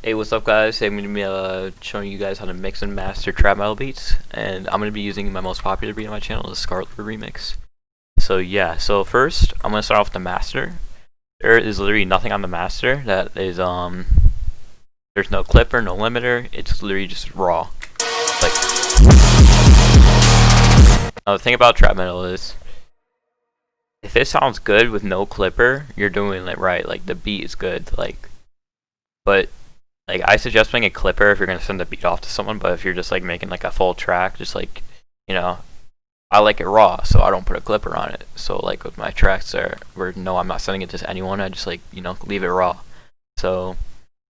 Hey, what's up, guys? Today I'm going to be showing you guys how to mix and master trap metal beats, and I'm going to be using my most popular beat on my channel, the Scarlet Remix. So yeah, so first I'm going to start off with the master. There is literally nothing on the master that is there's no clipper, no limiter. It's literally just raw. Like, now the thing about trap metal is, if it sounds good with no clipper, you're doing it right. Like, the beat is good. But I suggest playing a clipper if you're gonna send the beat off to someone. But if you're just like making like a full track, just like, I like it raw, so I don't put a clipper on it. So like with my tracks there, where no, I'm not sending it to anyone. I just leave it raw. So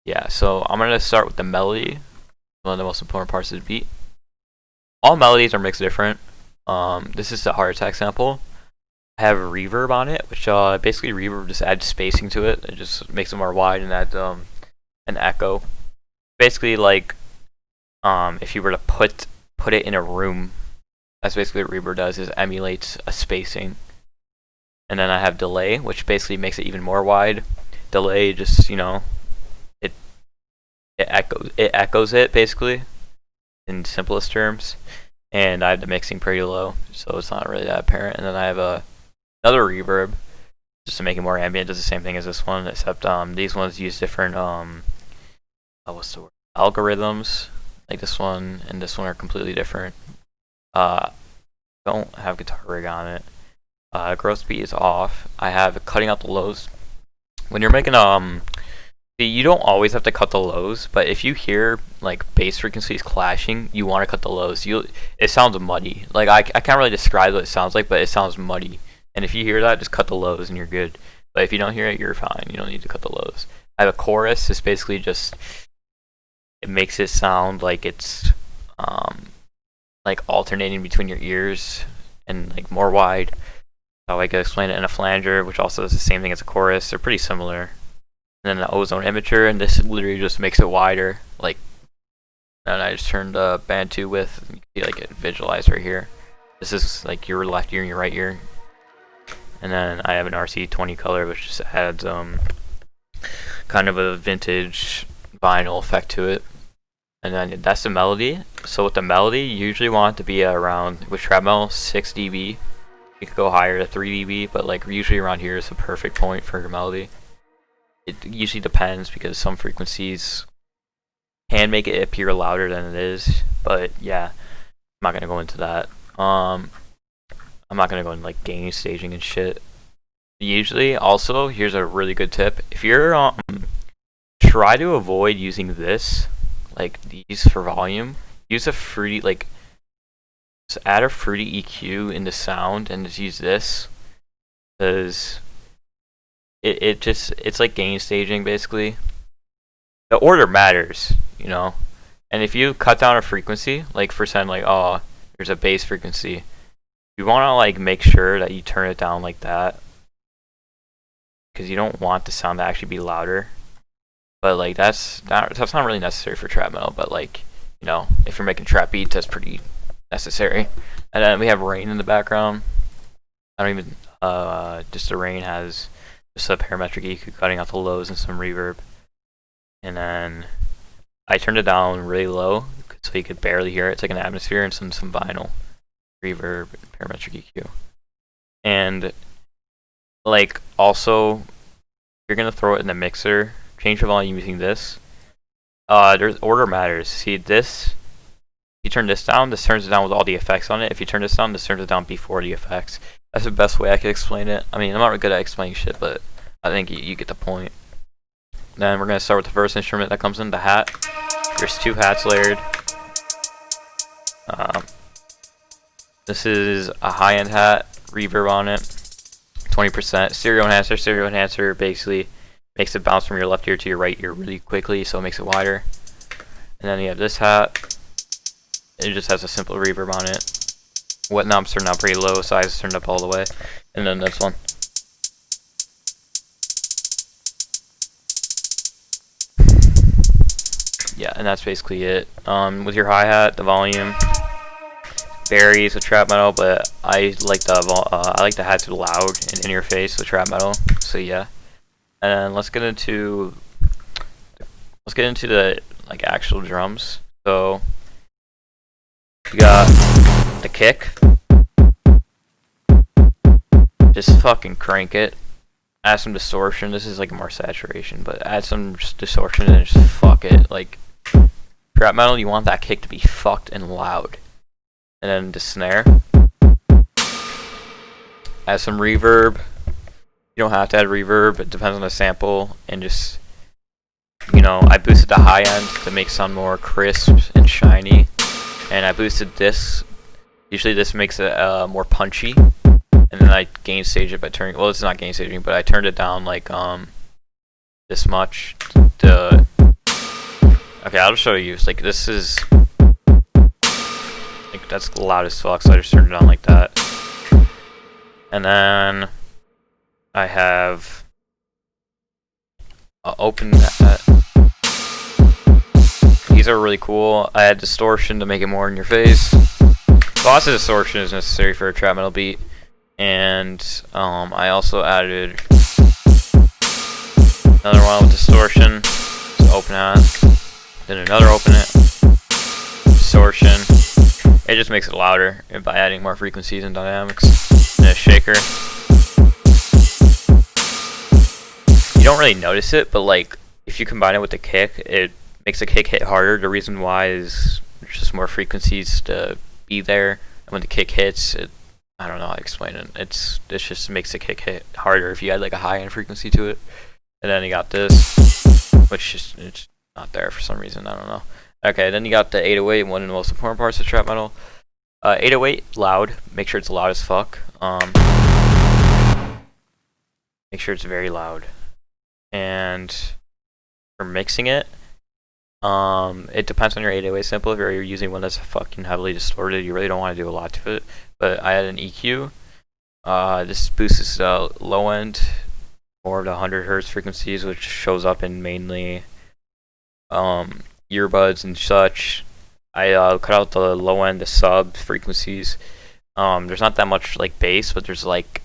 yeah, so I'm gonna start with the melody, one of the most important parts of the beat. All melodies are mixed different. This is the heart attack sample. I have reverb on it, which basically reverb just adds spacing to it. It just makes it more wide and adds an echo. Basically, like if you were to put it in a room, that's basically what reverb does, is emulates a spacing. And then I have delay, which basically makes it even more wide. Delay just, it echoes it basically in simplest terms. And I have the mixing pretty low, so it's not really that apparent. And then I have another reverb just to make it more ambient. Does the same thing as this one, except these ones use different what's the word? Algorithms. Like this one and this one are completely different. Don't have guitar rig on it. Gross beat is off. I have cutting out the lows. When you're making you don't always have to cut the lows, but if you hear like bass frequencies clashing, you want to cut the lows. It sounds muddy. Like I can't really describe what it sounds like, but it sounds muddy. And if you hear that, just cut the lows and you're good. But if you don't hear it, you're fine. You don't need to cut the lows. I have a chorus. It's basically just, it makes it sound like it's like alternating between your ears and like more wide. How I could explain it. In a flanger, which also does the same thing as a chorus. They're pretty similar. And then the ozone immature, and this literally just makes it wider. Like, and I just turned band 2 width. You can see like it visualized right here. This is like your left ear and your right ear. And then I have an RC20 color, which just adds kind of a vintage vinyl effect to it. And then that's the melody. So with the melody, you usually want it to be around, with trap metal, 6 dB. You could go higher to 3 dB, but like usually around here is the perfect point for your melody. It usually depends because some frequencies can make it appear louder than it is. But yeah, I'm not gonna go into that. I'm not gonna go into like gain staging and shit. Usually, also, here's a really good tip. If you're try to avoid using this, like these for volume. Use a fruity, like, just add a fruity EQ into sound and just use this, because it's like gain staging basically. The order matters, and if you cut down a frequency, like for saying like, oh, there's a bass frequency, you want to like make sure that you turn it down like that, because you don't want the sound to actually be louder. But like that's not really necessary for trap metal, but like, if you're making trap beats, that's pretty necessary. And then we have rain in the background. I don't even just the rain has just a parametric EQ cutting out the lows and some reverb. And then I turned it down really low so you could barely hear it. It's like an atmosphere and some vinyl reverb and parametric EQ. And like also, you're gonna throw it in the mixer, change the volume using this. There's order matters. See this? If you turn this down, this turns it down with all the effects on it. If you turn this down, this turns it down before the effects. That's the best way I could explain it. I mean, I'm not good at explaining shit, but I think you get the point. Then we're gonna start with the first instrument that comes in, the hat. There's 2 hats layered. This is a high-end hat, reverb on it, 20%. Stereo enhancer. Stereo enhancer basically makes it bounce from your left ear to your right ear really quickly, so it makes it wider. And then you have this hat. It just has a simple reverb on it. Wet knob's turned down pretty low, size is turned up all the way. And then this one. Yeah, and that's basically it. With your hi-hat, the volume varies with trap metal, but I like the hat to loud and in your face with trap metal. So yeah. And let's get into let's get into the like actual drums. So you got the kick. Just fucking crank it. Add some distortion. This is like more saturation, but add some distortion and just fuck it. Like trap metal, you want that kick to be fucked and loud. And then the snare. Add some reverb. You don't have to add reverb. It depends on the sample. And just, you know, I boosted the high end to make it sound more crisp and shiny. And I boosted this. Usually this makes it more punchy. And then I gain stage it by turning. Well, it's not gain staging, but I turned it down like this much. Okay, I'll just show you. It's like this is like that's loud as fuck, so I just turned it down like that. And then I have open that. These are really cool. I add distortion to make it more in your face. Lots of distortion is necessary for a trap metal beat. And I also added another one with distortion. So open it, then another open it, distortion. It just makes it louder by adding more frequencies and dynamics. And a shaker. You don't really notice it, but like if you combine it with the kick, it makes the kick hit harder. The reason why is there's just more frequencies to be there, and when the kick hits, I don't know how to explain it. It just makes the kick hit harder if you add like a high end frequency to it. And then you got this, which is it's not there for some reason. I don't know. Okay, then you got the 808, one of the most important parts of trap metal. 808 loud. Make sure it's loud as fuck. Make sure it's very loud. And for mixing it, it depends on your 808 sample. If you're using one that's fucking heavily distorted, you really don't want to do a lot to it. But I had an EQ. This boosts low end, more of the 100 hertz frequencies, which shows up in mainly earbuds and such. I cut out the low end, the sub frequencies. There's not that much like bass, but there's like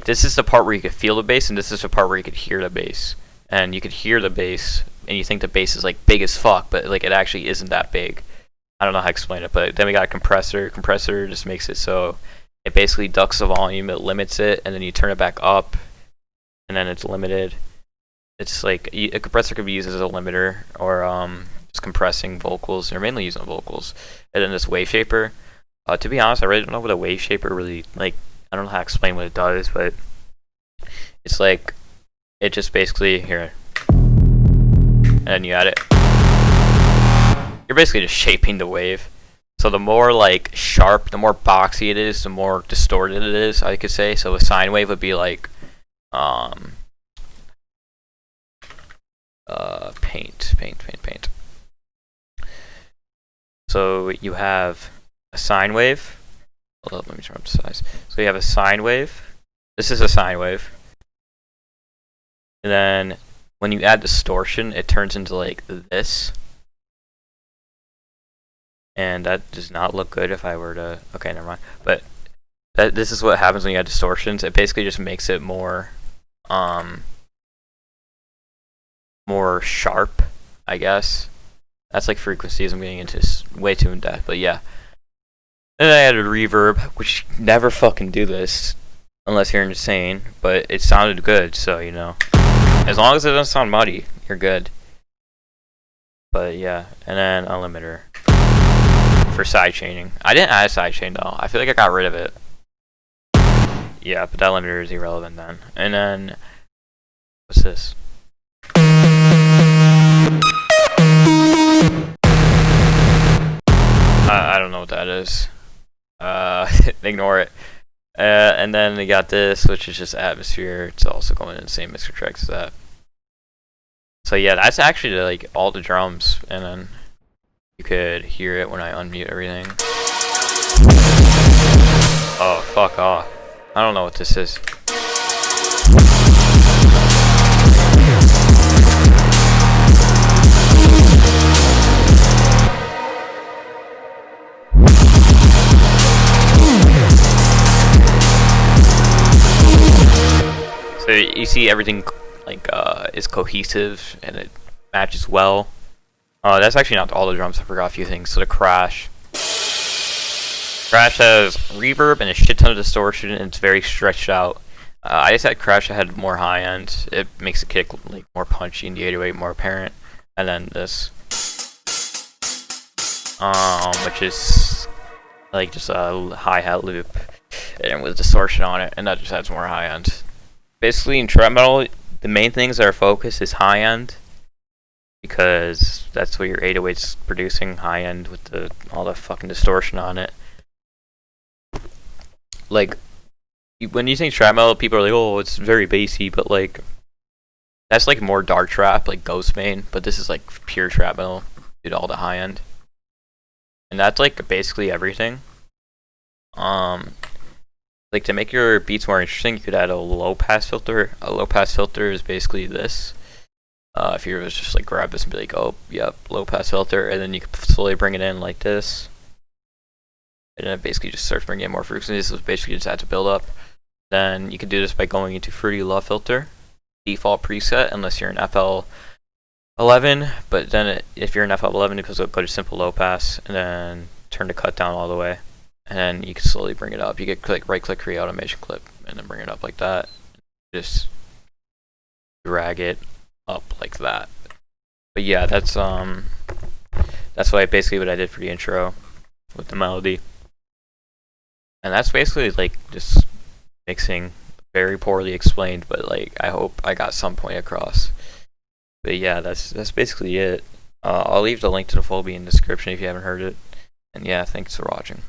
this is the part where you could feel the bass, and this is the part where you could hear the bass. And you could hear the bass, and you think the bass is like big as fuck, but like it actually isn't that big. I don't know how to explain it, but then we got a compressor. Compressor just makes it so it basically ducks the volume, it limits it, and then you turn it back up, and then it's limited. It's like a compressor could be used as a limiter, or just compressing vocals. They're mainly using vocals. And then this wave shaper. To be honest, I really don't know what a wave shaper really like. I don't know how to explain what it does, but it's like it just basically here, and then you add it. You're basically just shaping the wave. So the more like sharp, the more boxy it is, the more distorted it is, I could say. So a sine wave would be like paint. So you have a sine wave. Oh, let me turn up the size. So you have a sine wave. This is a sine wave. And then when you add distortion, it turns into like this. And that does not look good if I were to... Okay, never mind. But this is what happens when you add distortions. It basically just makes it more more sharp, I guess. That's like frequencies. I'm getting into way too in depth, but yeah. And then I added reverb, which never fucking do this unless you're insane, but it sounded good, so you know. As long as it doesn't sound muddy, you're good. But yeah, and then a limiter for side chaining. I didn't add a side chain though. I feel like I got rid of it. Yeah, but that limiter is irrelevant then. And then what's this? I don't know what that is. Ignore it. And then we got this, which is just atmosphere. It's also going in the same mixer tracks as that. So yeah, that's actually like all the drums, and then you could hear it when I unmute everything. Oh, fuck off. I don't know what this is. So you see everything like is cohesive and it matches well. That's actually not all the drums. I forgot a few things. So the crash. Crash has reverb and a shit ton of distortion, and it's very stretched out. I just had Crash that had more high end. It makes the kick like more punchy and the 808 more apparent. And then this, which is like just a hi-hat loop and with distortion on it, and that just adds more high end. Basically, in trap metal, the main things that are focused is high end, because that's what your 808's producing, high end with all the fucking distortion on it. Like, when you think trap metal, people are like, oh, it's very bassy, but like, that's like more dark trap, like Ghost Main, but this is like pure trap metal, due to all the high end. And that's like basically everything. Like, to make your beats more interesting, you could add a low pass filter. A low pass filter is basically this. If you were just like grab this and be like, oh, yep, low pass filter, and then you can slowly bring it in like this. And then it basically just starts bringing in more frequencies. So basically just adds a build up. Then you can do this by going into Fruity Low Filter, default preset, unless you're in FL11. But then if you're in FL11, it goes go to simple low pass, and then turn the cut down all the way. And then you can slowly bring it up. You get right click create automation clip, and then bring it up like that. Just drag it up like that. But yeah, that's basically what I did for the intro with the melody. And that's basically like just mixing, very poorly explained, but like I hope I got some point across. But yeah, that's basically it. I'll leave the link to the full beat in the description if you haven't heard it. And yeah, thanks for watching.